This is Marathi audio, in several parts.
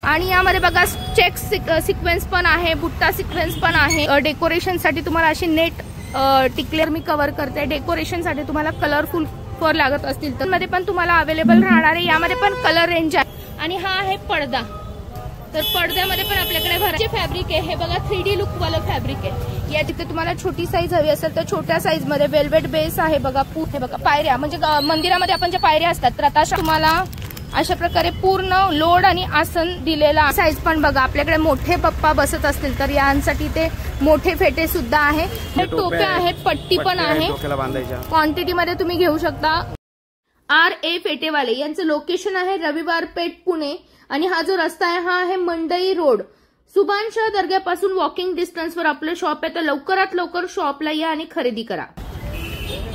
आणि यामध्ये बघा चेक सिक्वेन्स पण आहे, बुट्टा सिक्वेन्स पण आहे। डेकोरेशन साठी तुम्हाला अशी नेट टिकलेर मी कव्हर करते। डेकोरेशन साठी तुम्हाला कलरफुल फर लागत असतील तर मध्ये पण तुम्हाला अवेलेबल राहणार आहे। यामध्ये पण कलर रेंज आहे। आणि हा आहे पडदा, तर पडद्यामध्ये पण आपल्याकडे भराचे फॅब्रिक आहे। हे बघा 3D लुक वाला फॅब्रिक आहे। या तिथे तुम्हाला छोटी साईज हवी असेल तर छोट्या साईज मध्ये वेल्वेट बेस आहे बघा। हे बघा पायऱ्या, म्हणजे मंदिरामध्ये आपण ज्या पायऱ्या असतात तर आता तुम्हाला अशा प्रकारे पूर्ण लोड आणि आसन दिलेला। साईज पण बघा, आपल्याकडे मोठे पप्पा बसत असतील तर यांसाठी ते मोठे फेटे सुद्धा आहे। टोप्या आहेत, पट्टी पण आहे, क्वांटिटी मध्ये तुम्ही घेऊ शकता। RA फेटेवाले यांचं लोकेशन आहे रविवार पेठ पुणे आणि हा जो रस्ता आहे हा आहे मंडई रोड, सुभानशाह दर्ग्यापासून वॉकिंग डिस्टन्सवर आपलं शॉप आहे। तर लवकरात लवकर शॉपला या आणि खरेदी करा।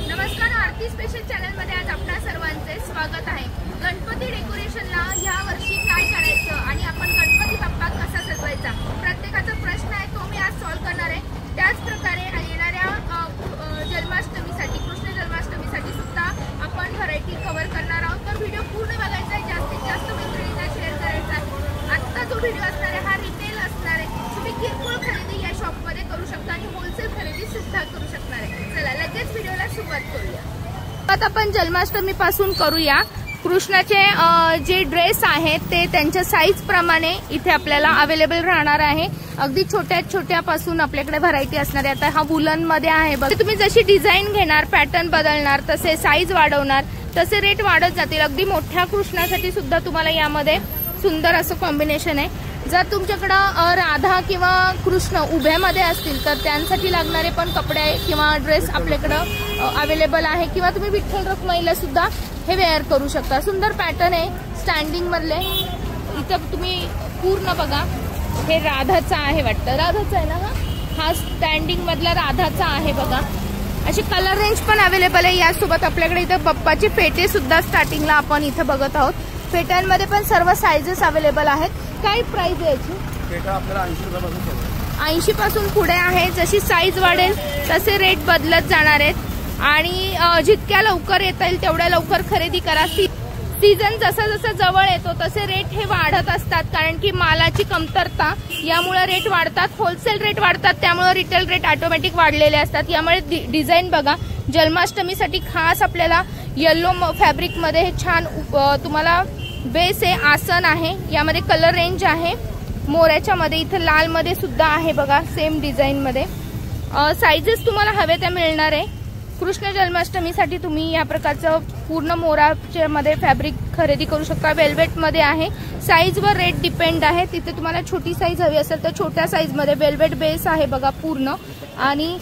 नमस्कार, आरती स्पेशल चॅनल मध्ये आज आपल्या सर्वांचे स्वागत आहे। गणपती डेकोरेशनला या वर्षी काय करायचं आणि आपण गणपती बाप्पा कसा सजवायचा, प्रत्येकाचा प्रश्न आहे तो मी आज सॉल्व्ह करणार आहे। त्याच प्रकारे येणाऱ्या जन्माष्टमीसाठी, कृष्ण जन्माष्टमीसाठी सुद्धा आपण व्हरायटी कव्हर करणार आहोत। तर व्हिडिओ पूर्ण बघायचा आहे, जास्तीत जास्त मैत्रिणींना शेअर करायचा आहे। आजचा जो व्हिडिओ असणार आहे हा रिटेल असणार आहे। तुम्ही किरकोळ खरेदी या शॉप मध्ये करू शकता आणि होलसेल खरेदी सुद्धा करू शकणार आहे। चला लगेच व्हिडिओला सुरुवात करूया। आता आपण जन्माष्टमी पासून करूया। कृष्णाचे जे ड्रेस आहेत ते त्यांच्या साईज प्रमाणे इथे आपल्याला अवेलेबल राहणार आहे। अगदी छोट्या छोट्यापासून आपल्याकडे व्हरायटी असणार आहे। आता हा वुलन मध्ये आहे बघा, तुम्ही जशी डिझाईन घेणार, पॅटर्न बदलणार, तसे साईज वाढवणार, तसे रेट वाढत जातील। अगदी मोठ्या कृष्णासाठी सुद्धा तुम्हाला यामध्ये सुंदर असं कॉम्बिनेशन आहे। जर तुमच्याकडे राधा किंवा कृष्ण उभ्यामध्ये असतील तर त्यांसाठी लागणारे पण कपडे किंवा ड्रेस आपल्याकडे अवेलेबल आहे, किंवा तुम्ही विठ्ठल रखुमाईला सुद्धा हे वेअर करू शकता। सुंदर पॅटर्न आहे स्टँडिंग मधले। इथं तुम्ही पूर्ण बघा, हे राधाचा आहे वाटतं, राधाचा आहे ना हा स्टँडिंग मधला राधाचा आहे बघा। अशी कलर रेंज पण अवेलेबल आहे। यासोबत आपल्याकडे इथं बाप्पाचे फेटे सुद्धा स्टार्टिंगला आपण इथं बघत आहोत। फेट्यांमध्ये पण सर्व साइजेस अवेलेबल आहेत। काय प्राइस आहे याची? फेटा आपल्याला 80 रुपयापासून 80 पासून पुढे आहे। जशी साईज वाढेल तसे रेट बदलत जाणार आहेत आणि जितक्या लवकर येता येईल तेवढ्या लवकर खरेदी करा। सीझन जसा जसा जवळ येतो तसे रेट हे वाढत असतात, कारण की मालाची कमतरता, यामुळे रेट वाढतात, होलसेल रेट वाढतात, त्यामुळे रिटेल रेट ऑटोमॅटिक वाढलेले असतात। यामुळे डिझाईन बघा, जन्माष्टमीसाठी खास आपल्याला येलो फॅब्रिक मध्ये हे छान तुम्हाला बेस आहे, आसन आहे। यामध्ये कलर रेंज आहे मोऱ्याच्या मध्ये, इथे लाल मध्ये सुद्धा आहे बघा, सेम डिझाईन मध्ये। साइजेस तुम्हाला हवे त्या मिळणार आहे। कृष्ण जन्माष्टमीसाठी तुम्ही या प्रकारचं पूर्ण मोराच्या मध्ये फॅब्रिक खरेदी करू शकता। वेल्वेट मध्ये आहे, साईज वर रेट डिपेंड आहे। तिथे तुम्हाला छोटी साईज हवी असेल तर छोट्या साईज मध्ये वेल्वेट बेस आहे बघा पूर्ण। आणि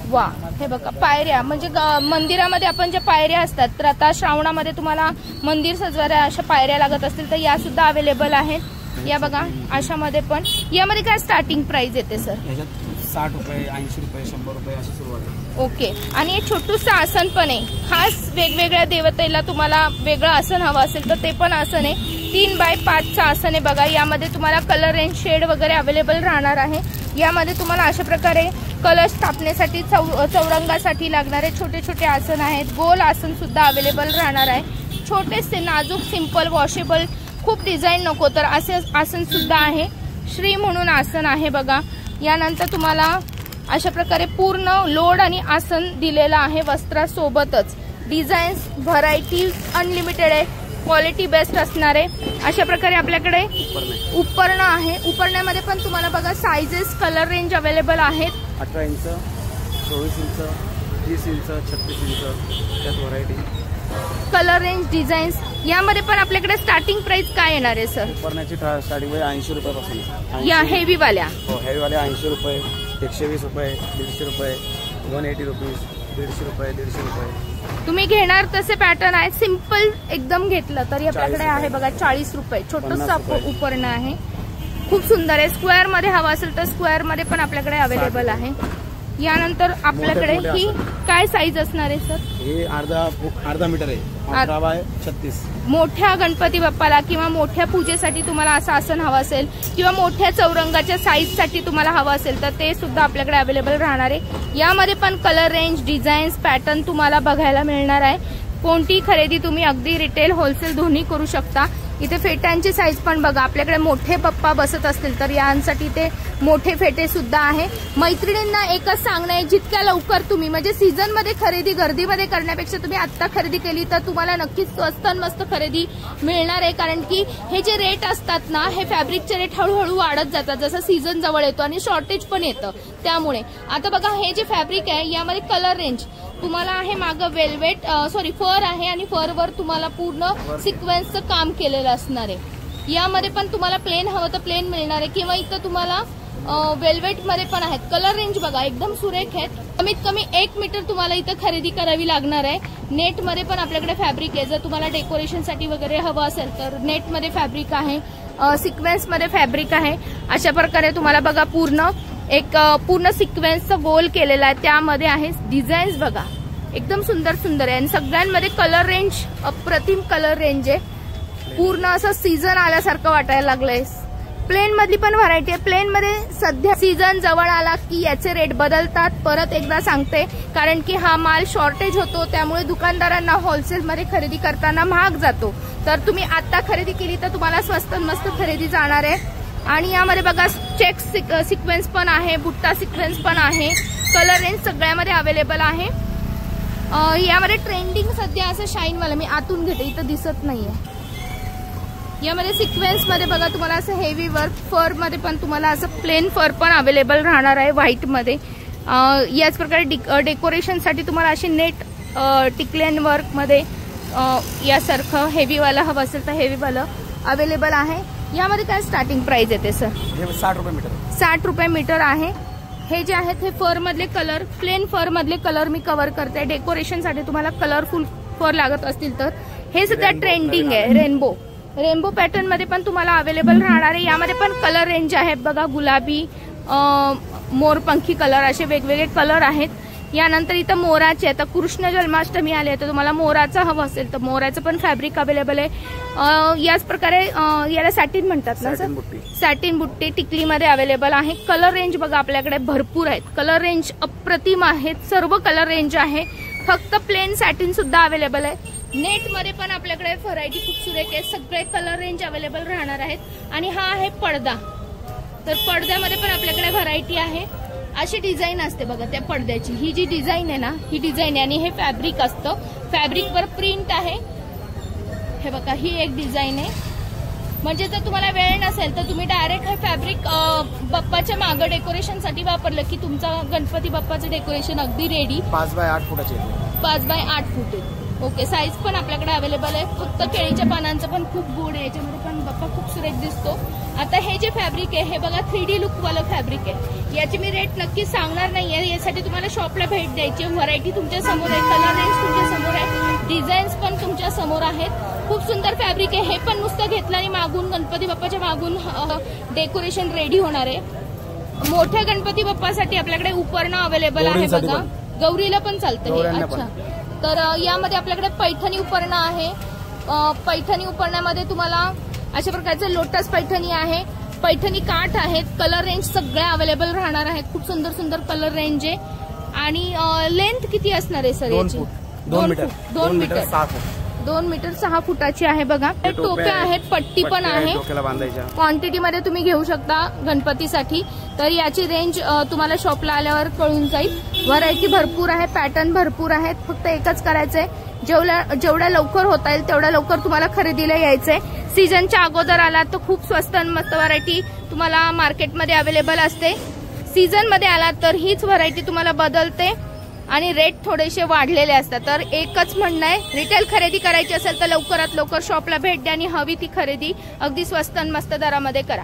वा, हे बघा पायऱ्या, म्हणजे मंदिरामध्ये आपण ज्या पायऱ्या असतात तर आता श्रावणामध्ये तुम्हाला मंदिर सजवायला अशा पायऱ्या लागत असतील तर या सुद्धा अवेलेबल आहेत। या बघा अशामध्ये पण। यामध्ये काय स्टार्टिंग प्राइस येते सर? 60 रुपये, 80 रुपये, 100 रुपये अशी सुरुवात आहे। ओके, आणि एक छोटूसं आसन पण आहे। खास वेगवेगळ्या देवतेला तुम्हाला वेगळं आसन हवं असेल तर ते पण आसन आहे। 3x5चं आसन आहे बघा। यामध्ये तुम्हाला कलर रेंज, शेड वगैरे अवेलेबल राहणार आहे। यामध्ये तुम्हाला अशा प्रकारे कलश स्थापनेसाठी, चौरंगासाठी लागणारे छोटे छोटे आसन आहेत। गोल आसन सुद्धा अवेलेबल राहणार आहे। छोटेसे नाजूक सिंपल वॉशेबल, खूप डिझाईन नको तर असे आसन सुद्धा आहे। श्री म्हणून आसन आहे बघा। यानंतर तुम्हाला अशा प्रकारे पूर्ण लोड आणि आसन दिलेलं आहे वस्त्रासोबतच। डिझाईन्स, व्हरायटी अनलिमिटेड आहे, क्वालिटी बेस्ट असणार आहे। अशा प्रकारे आपल्याकडे उपकरण आहे। उपकरणामध्ये पण तुम्हाला बघा साइजेस, कलर रेंज अवेलेबल आहेत। 18 इंच, 24 इंच, 30 इंच, 36 इंच, त्यात व्हरायटी, कलर रेंज, डिझाईन्स। यामध्ये पण आपल्याकडे स्टार्टिंग प्राइस काय येणार आहे सर? उपकरणाची स्टार्टिंग 80 रुपयापासून। या हेवी वाल्या? हो, हेवी वाल्या 80 रुपये, 120 रुपये, 150 रुपये, 180 रुपीज, 150 रुपये, 150 रुपये। तुम्ही घेणार तसे पॅटर्न आहेत। सिंपल एकदम घेतलं तरी आपल्याकडे आहे बघा 40 रुपये। छोटंसं उपकरण आहे, खूप सुंदर आहे। स्क्वेअर मध्ये हवा असेल तर स्क्वेअर मध्ये पण आपल्याकडे अवेलेबल आहे। यानंतर आपल्याकडे ही काय साईज असणार आहे सर? हे अर्धा मीटर आहे, 18x36। मोठ्या गणपती बाप्पाला किंवा मोठ्या पूजेसाठी तुम्हाला असं आसन हवं असेल किंवा मोठ्या चौरंगाच्या साईज साठी तुम्हाला हवं असेल तर ते सुद्धा आपल्याकडे अवेलेबल राहणार आहे। यामध्ये पण कलर रेंज, डिझाईन्स, पॅटर्न तुम्हाला बघायला मिळणार आहे। कोणती खरेदी तुम्ही अगदी रिटेल, होलसेल दोन्ही करू शकता। इथे फेट्यांची साईज पण बघा, आपल्याकडे मोठे पप्पा बसत असतील तर यांसाठी ते मोठे फेटे सुद्धा आहे. मैत्रिणींना एकच सांगणं आहे, जितक्या लवकर तुम्ही म्हणजे सीझन मध्ये खरेदी गर्दीमध्ये करण्यापेक्षा तुम्ही आत्ता खरेदी केली तर तुम्हाला नक्कीच स्वस्त मस्त खरेदी मिळणार आहे. कारण की हे जे रेट असतात ना, हे फॅब्रिकचे रेट हळूहळू वाढत जातात जसं सीझन जवळ येतो आणि शॉर्टेज पण येतं. त्यामुळे आता बघा हे जे फॅब्रिक आहे यामध्ये कलर रेंज तुम्हाला आहे, मागं वेल्वेट फर आहे आणि फरवर तुम्हाला पूर्ण सिक्वेन्सचं काम केलेलं असणार आहे. यामध्ये पण तुम्हाला प्लेन हवं तर प्लेन मिळणार आहे किंवा इथं तुम्हाला वेल्वेट मध्ये पण आहेत. कलर रेंज बघा एकदम सुरेख आहेत. कमीत कमी 1 मीटर तुम्हाला इथं खरेदी करावी लागणार आहे. नेट मध्ये पण आपल्याकडे फॅब्रिक आहे, जर तुम्हाला डेकोरेशनसाठी वगैरे हवं असेल तर नेट मध्ये फॅब्रिक आहे, सिक्वेन्स मध्ये फॅब्रिक आहे. अशा प्रकारे तुम्हाला बघा पूर्ण सिक्वेन्सचा गोल केलेला आहे. त्यामध्ये आहे डिझाईन्स बघा एकदम सुंदर सुंदर आहे आणि सगळ्यांमध्ये कलर रेंज अप्रतिम कलर रेंज आहे. पूर्ण असं सीझन आल्यासारखं वाटायला लागलंय. प्लेन मधली पण व्हरायटी आहे. प्लेन मध्ये सध्या सीझन जवळ आला की याचे रेट बदलतात. परत एकदा सांगते, कारण की हा माल शॉर्टेज होतो त्यामुळे दुकानदारांना होलसेल मध्ये खरेदी करताना महाग जातो. तर तुम्ही आता खरेदी केली तर तुम्हाला स्वस्त मस्त खरेदी जाणार आहे. आणि यामध्ये बघा चेक सिक्वेन्स पण आहे, बुट्टा सिक्वेन्स पण आहे. कलर रेंज सगळ्यामध्ये अवेलेबल आहे. यामध्ये ट्रेंडिंग सध्या असं शाईन वाला मी आतून घेते, इथं दिसत नाहीये. यामध्ये सिक्वेन्स मध्ये बघा तुम्हाला असं हेवी वर्क, फर मध्ये पण तुम्हाला असं प्लेन फर पण अवेलेबल राहणार आहे व्हाईट मध्ये. याच प्रकारे डेकोरेशनसाठी तुम्हाला अशी नेट टिकलेन वर्क मध्ये यासारखं हेवीवाला हवं असेल तर हेवीवालं अवेलेबल आहे. यामध्ये काय स्टार्टिंग प्राइस येते सर? 60 रुपये मीटर. 60 रुपये मीटर आहे. हे जे आहेत हे फर मधले कलर, प्लेन फर मधले कलर मी कव्हर करते. डेकोरेशनसाठी तुम्हाला कलरफुल फर लागत असतील तर हे सध्या ट्रेंडिंग आहे. रेनबो पॅटर्न मध्ये पण तुम्हाला अवेलेबल राहणार आहे. यामध्ये पण कलर रेंज आहे बघा, गुलाबी, मोरपंखी कलर असे वेगवेगळे कलर आहेत. यानंतर इथं मोराचे, आता कृष्ण जन्माष्टमी आली तर तुम्हाला मोराचं हवं असेल तर मोराचं पण फॅब्रिक अवेलेबल आहे. याच प्रकारे याला सॅटिन म्हणतात ना सर, सॅटिन बुट्टी टिकलीमध्ये अवेलेबल आहे. कलर रेंज बघा आपल्याकडे भरपूर आहेत. कलर रेंज अप्रतिम आहेत, सर्व कलर रेंज आहे. फक्त प्लेन सॅटिन सुद्धा अवेलेबल आहे. नेट मध्ये पण आपल्याकडे व्हरायटी खूप सुरेख आहे. सगळे कलर रेंज अवेलेबल राहणार आहेत. आणि हा आहे पडदा, तर पडद्यामध्ये पण आपल्याकडे व्हरायटी आहे. अशी डिझाईन असते बघा त्या पडद्याची. ही जी डिझाईन आहे ना, ही डिझाईन आहे आणि हे फॅब्रिक असतं. फॅब्रिकवर प्रिंट आहे. हे बघा ही एक डिझाईन आहे. म्हणजे जर तुम्हाला वेळ नसेल तर तुम्ही डायरेक्ट हे फॅब्रिक बाप्पाच्या मागं डेकोरेशनसाठी वापरलं की तुमचा गणपती बाप्पाचं डेकोरेशन अगदी रेडी. 5 बाय 8 फुटाचे 5 बाय 8 फूट आहे. ओके, साईज पण आपल्याकडे अवेलेबल आहे. फक्त केळीच्या पानांचं पण खूप गोड आहे, याच्यामध्ये पण बाप्पा खूप सुरेख दिसतो. आता हे जे फॅब्रिक आहे हे बघा 3D लुक वालं फॅब्रिक आहे. याची मी रेट नक्की सांगणार नाहीये, यासाठी तुम्हाला शॉपला भेट द्यायची. व्हरायटी तुमच्या समोर आहे, कलर रेंज तुमच्या समोर आहे, डिझाईन्स पण तुमच्या समोर आहेत. खूप सुंदर फॅब्रिक आहे. हे पण नुसतं घेतलं आणि मागून गणपती बाप्पाच्या मागून डेकोरेशन रेडी होणार आहे. मोठ्या गणपती बाप्पासाठी आपल्याकडे उपरणं अवेलेबल आहे बघा, गौरीला पण चालतं हे. अच्छा, तर यामध्ये आपल्याकडे पैठणी उपरणं आहे. पैठणी उपरण्यामध्ये तुम्हाला अशा प्रकारचे लोटस पैठणी आहे, पैठणी काठ आहेत. कलर रेंज सगळ्या अवेलेबल राहणार आहेत. खूप सुंदर सुंदर कलर रेंज आहे. आणि लेंथ किती असणार आहे सर याची? 2 मीटर 2 मीटर 6 फुटाची आहे बघा. टोप्या आहेत, पट्टी पण आहे. क्वांटिटी मध्ये तुम्ही घेऊ शकता गणपतीसाठी. तर याची रेंज तुम्हाला शॉपला आल्यावर कळून जाईल. व्हरायटी भरपूर आहे, पॅटर्न भरपूर आहेत. फक्त एकच करायचंय, जेवढ्या लवकर होता येईल तेवढ्या लवकर तुम्हाला खरेदीला यायचंय. सीझनच्या अगोदर आला तर खूप स्वस्त आणि मस्त व्हरायटी तुम्हाला मार्केटमध्ये अवेलेबल असते. सीझन मध्ये आला तर हीच व्हरायटी तुम्हाला बदलते आणि रेट थोडेसे वाढलेले असतात. तर एकच म्हणणं आहे, रिटेल खरेदी करायची असेल तर लवकरात लवकर शॉपला भेट द्या आणि हवी ती खरेदी अगदी स्वस्त आणि मस्त दरामध्ये करा.